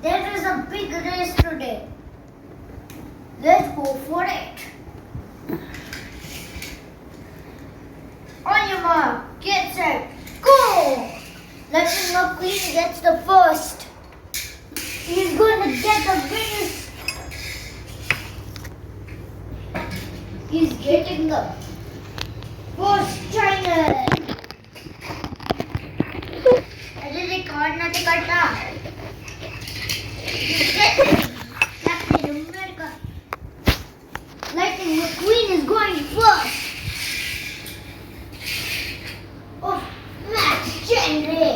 There is a big race today. Let's go for it. On your mark, get set, go! Lightning McQueen gets the first. He's going to get the biggest. He's getting the first channel. अरे record ना तो करता. He's getting. Lightning McQueen is going first. Oh, Max Genre.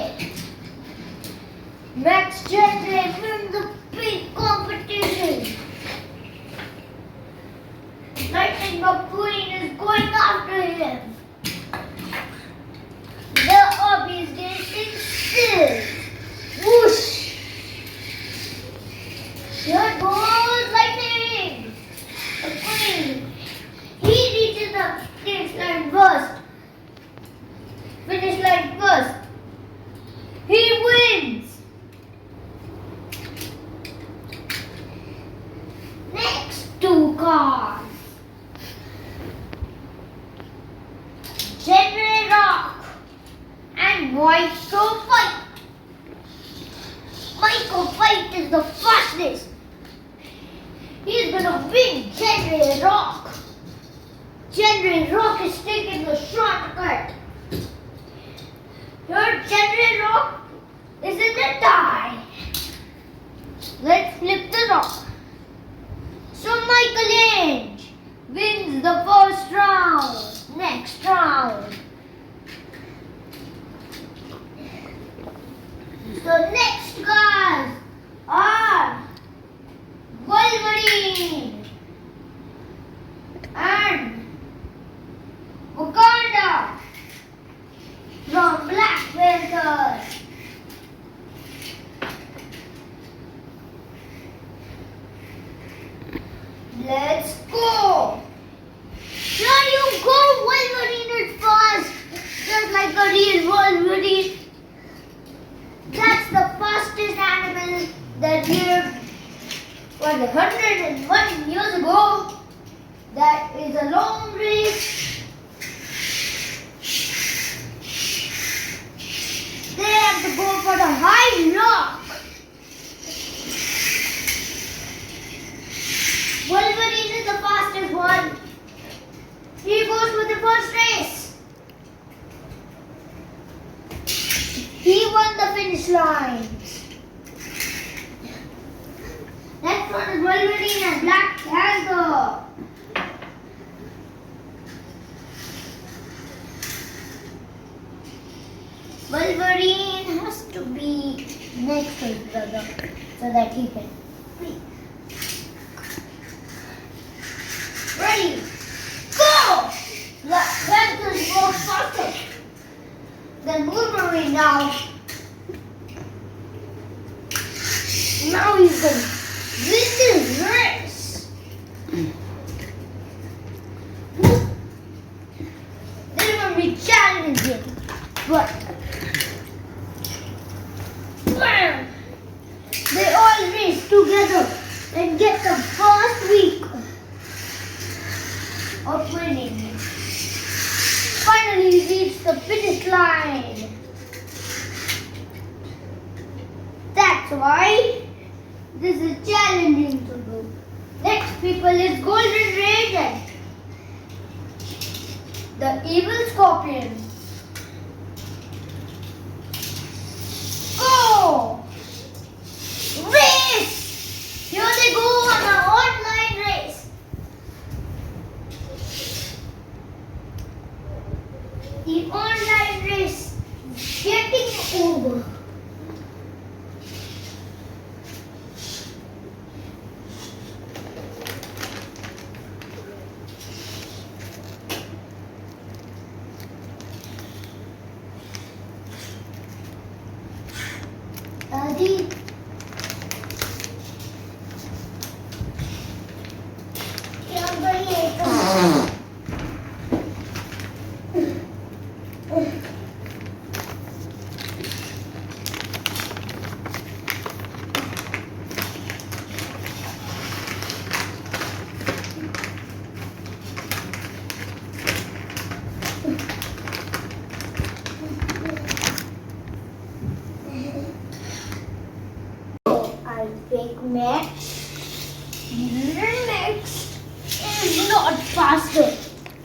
Max Genre wins the big competition. Lightning McQueen is going after him. The obby is getting still. Whoosh! Here goes Lightning McQueen. He reaches the finish line first. Finish line first. He wins. Next two cars. Genre Rock and Michael Fight. Michael Fight is the fastest. He's gonna beat Genre Rock. Genre Rock is taking the shortcut. Your Genre Rock is in the tie. Let's flip the rock. So Michelangelo wins the first round. Next round. So next guys are Wolverine and Wakanda from Black Panther. Let's go! Here you go, Wolverine is fast, just like a real Wolverine. That's the fastest animal that lived 101 years ago. That is a long race. They have to go for the high rock. Wolverine is the fastest one. He goes for the first race. He won the finish line. Next one is Wolverine and Black Panther. Wolverine has to be next to his brother so that he can breathe. Ready? Go! Black Panther is more faster than Wolverine now. Now he's going to win this race. They're going to be challenging, but they all race together and get the first week of winning. Finally reach the finish line. That's why this is challenging to do. Next people is Golden Raven, the evil scorpion. Go! Race! Here they go on an online race. The online race is getting over. Next is not faster.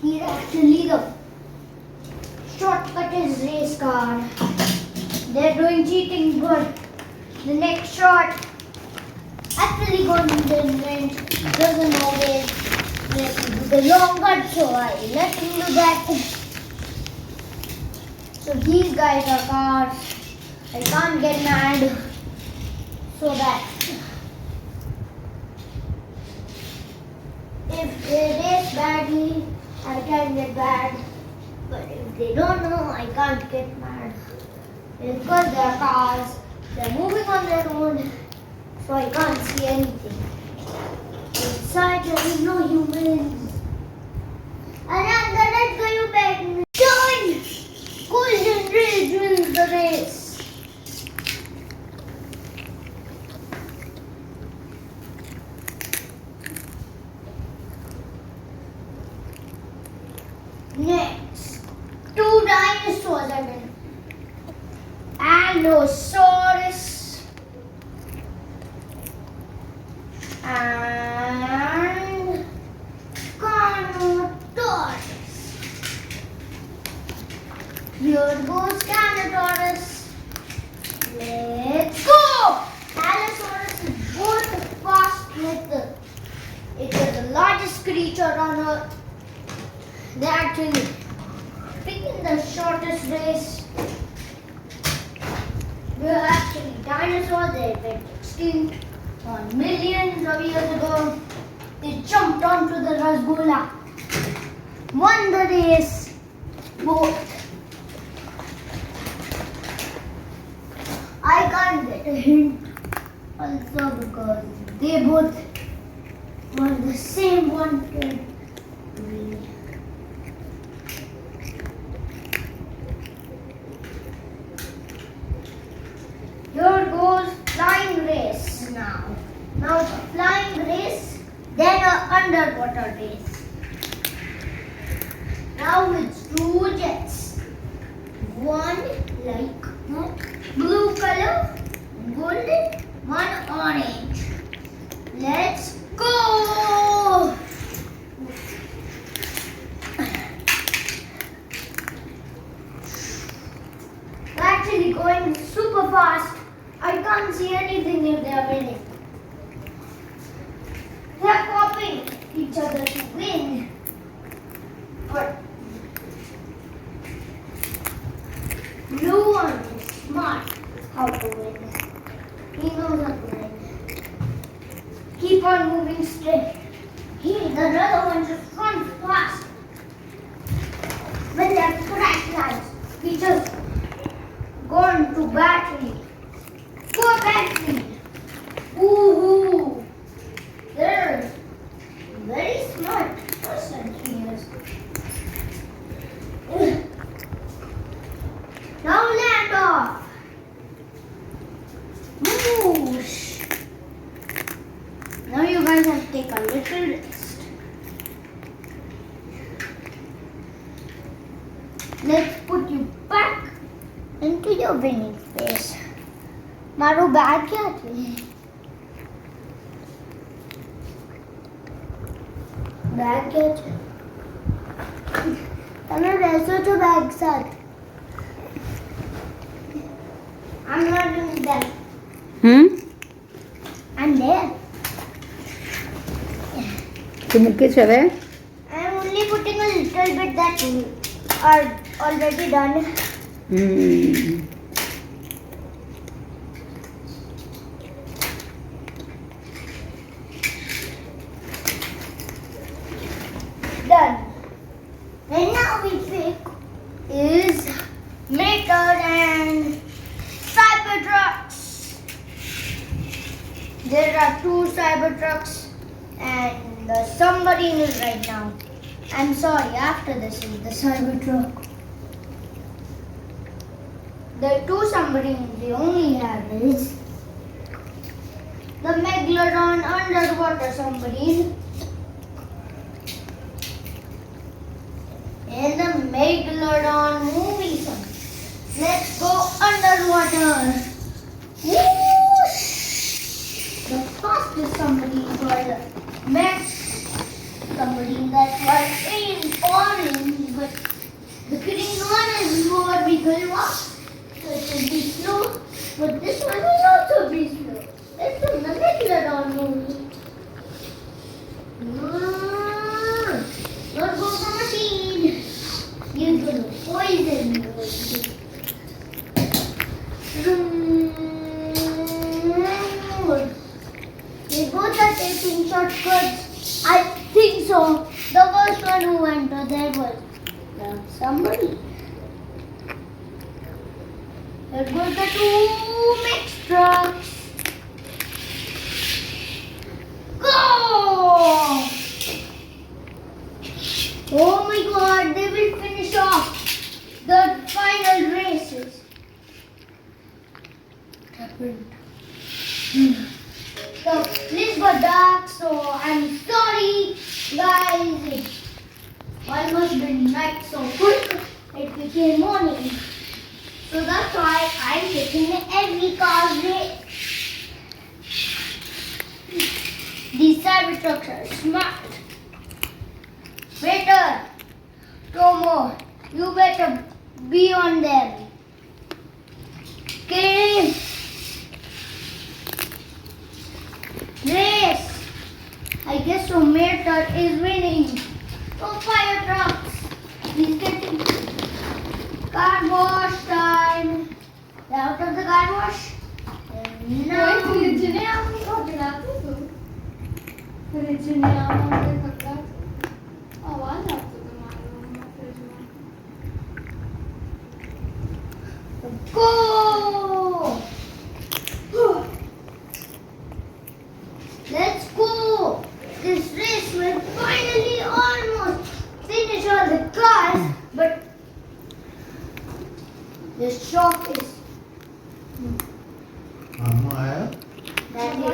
He's actually the shortcut is race car. They're doing cheating, but the next shot actually going to the event doesn't always let me do the long cut, so I let him do that. So these guys are cars. I can't get mad. So that if they race badly, I can get bad. But if they don't know, I can't get mad. Because they are cars, they're moving on their own, so I can't see anything. Inside there is no humans. And the red guy you back. Done! Golden Ridge wins the race. Next, two dinosaurs are in. Allosaurus and Carnotaurus. Here goes Carnotaurus. Let's go! Allosaurus is both fast with it is the largest creature on Earth. They actually picking the shortest race. We are actually dinosaurs. They went extinct on millions of years ago. They jumped onto the Rasgulla, won the race. Both. I can't get a hint also because they both were the same one. Here goes flying race now. Now it's a flying race, then an underwater race. Now it's two jets. One like blue color, golden, one orange. Let's go! They're actually going super fast. I can't see anything if they are winning. They are copying each other to win. But blue one is smart how to win. He knows how to win. Keep on moving straight. The other one just runs fast. When they have crash lights, he just gone to battery. Poor battery. Woohoo! They're very smart person he is. Now land off. Whoosh. Now you guys have to take a little rest. Let's put you back into your winning space. मारो bag क्या है? Bag क्या है? तमें वैसे तो bag साथ. I'm not doing that. I'm there. तुम किस है? I'm only putting a little bit that are already done. Done. And now we pick is Maker and Cybertrucks. There are two Cybertrucks and the submarine is right now. I'm sorry, after this is the Cybertruck. The two submarines they only have is the Megalodon underwater submarine and the Megalodon movie submarine. Let's go underwater. Whoosh! The fast green, that's why it's orange, but the green one is more because what? So it will be slow, but this one will also be slow. Let's turn the regular on only. Not go for machine. You're gonna poison me. They both are taking shortcuts. I think so. The first one who went to there was somebody. There goes the two mixed trucks. Go! Oh my god, they will finish off the final races. What happened? So, this got dark, so I'm sorry, guys. It almost been night so quick, it became morning. So that's why I'm taking every car race. These cyber trucks are smart. Waiter, Tomo, you better be on them. Okay? Race. I guess Tomato is winning. Oh, fire trucks. He's getting car wash time. They're out of the car wash. And now. Go! Let's go! This race will finally almost finish all the cars, but the shock is that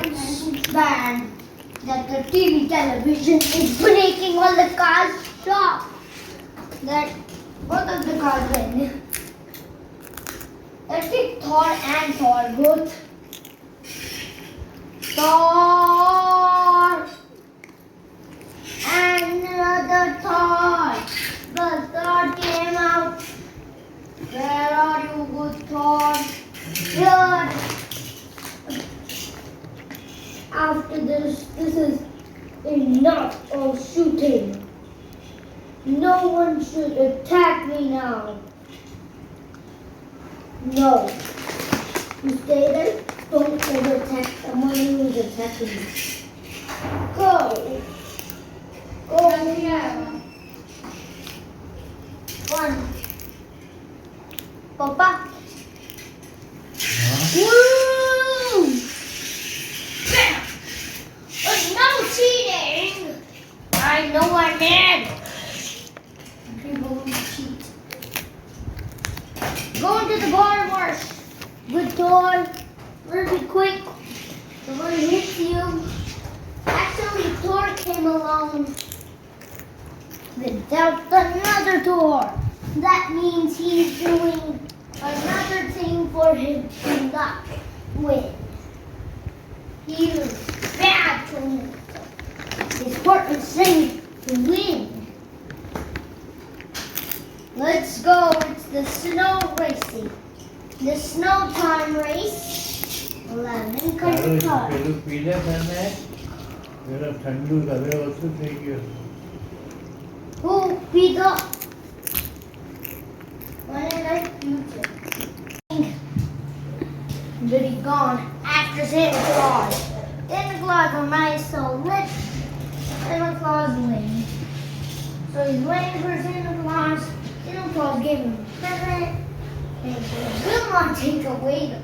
it's bad that the TV television is breaking all the cars stop. That both of the cars win. Let's take Thor and Thor both. Thor and another Thor. The Thor came out. Where are you, good Thor? Here. After this is enough of shooting. No one should attack me now. No. You stay there. Don't ever attack someone who is attacking you. Go. Go. One. Papa. Woo! Bam! There's no cheating. I know I man. People who cheat. Go into the car wash. Good door. Really quick. The one hits you. Actually, Thor came along without another Thor. That means he's doing another thing for him to not win. He was bad to him. His part was saying to win. Let's go. It's the snow racing. The snow time race. 11 cars. પેલું પીલે તને પેલો ઠંડુ હવે ઓછું થઈ ગયું. Who beat up? When did I future? But he gone after Santa Claus. Santa Claus are nice, so let Santa Claus win. So he's waiting for Santa Claus. Santa Claus gave him a present. And he will not take away the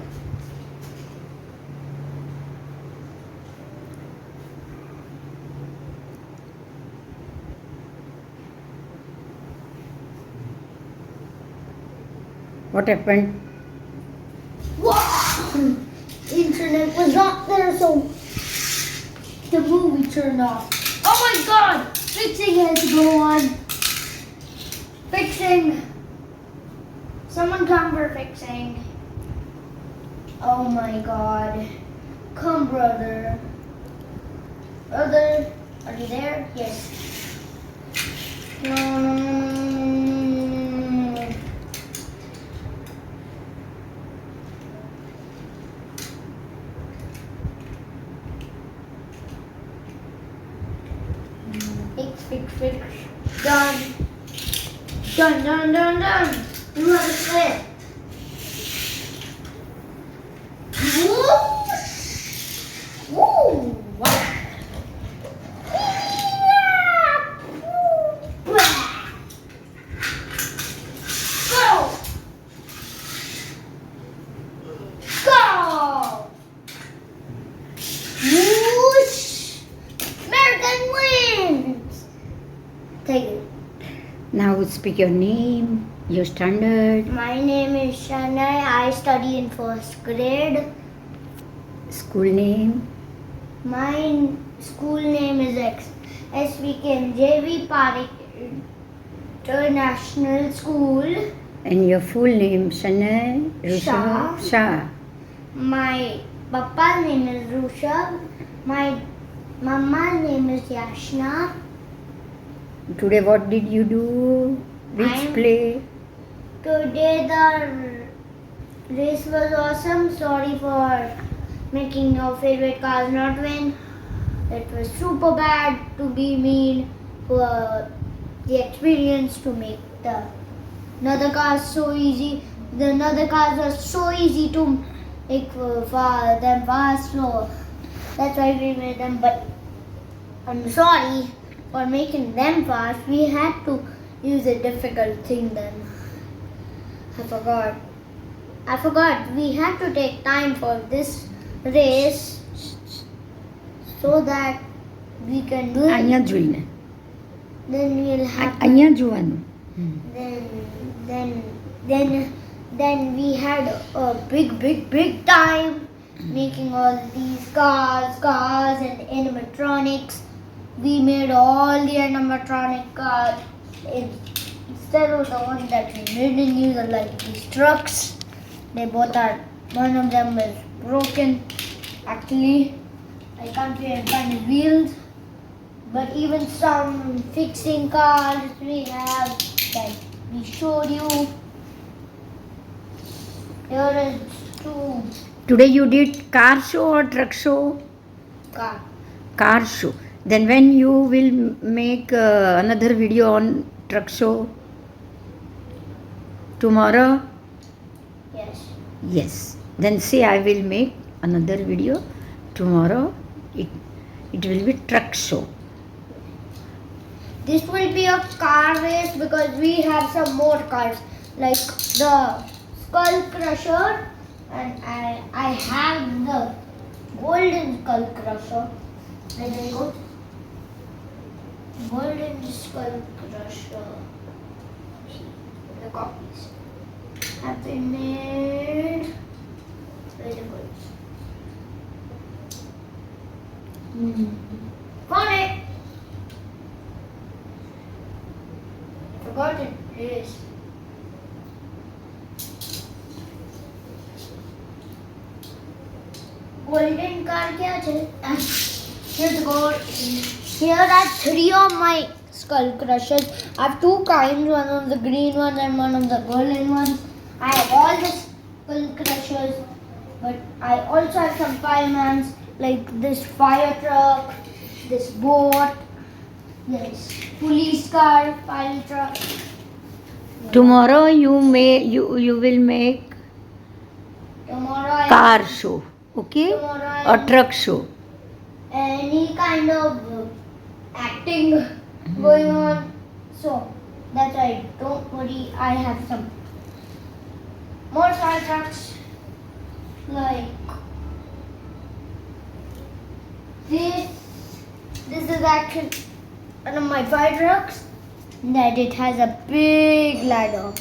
What happened? Wow! Internet was not there, so the movie turned off. Oh my god! Fixing has to go on. Fixing. Someone come for fixing. Oh my god. Come, brother. Brother, are you there? Yes. Fix. Done. Done. You have to play. Woo! Go! Whoosh! American wins! Take it. Now speak your name, your standard, My name is Shanay. I study in first grade. school name, My school name is SVK JV Parik International School. and your full name, Shanay, Shah. Shah. My papa's name is Rushabh. My mama's name is Yashna. Today what did you do? Which I'm- play? Today the race was awesome. Sorry for making your favorite cars not win. It was super bad to be mean for the experience to make the another cars so easy. The another cars are so easy to make for them fast. So that's why we made them. But I'm sorry for making them fast. We had to use a difficult thing then. I forgot. We had to take time for this race so that we can do it. અહીંયા જોઈને Then we'll have. અહીંયા જોવાનું. Then we had a big time making all these cars and animatronics. We made all the animatronic cars instead of the one that we didn't use, like these trucks. They both are. One of them is broken. Actually, I can't even find the wheels. But even some fixing cars we have that we showed you. Here is two Today you did car show or truck show? cars. Car show. Then when you will make another video on truck show? Tomorrow? Yes. Yes. Then say I will make another video tomorrow. It will be truck show. This will be a car race because we have some more cars like the Skull Crusher, and I have the Golden Skull Crusher. There you go. Golden Skull Crusher. The copies have been made. Very good. Found it. Forgot it is. Golden car kya chal? Here's the gold. Here are three of my skull crushers. I have two kinds, one of the green one and one of the golden ones. I have all the skull crushers, but I also have some fireman's like this fire truck, this boat, this police car, fire truck. Tomorrow you will make Tomorrow I car show, okay? Tomorrow I Or truck show. any kind of acting going on. So that's why don't worry. I have some more fire trucks like this. This is actually one of my fire trucks that it has a big ladder.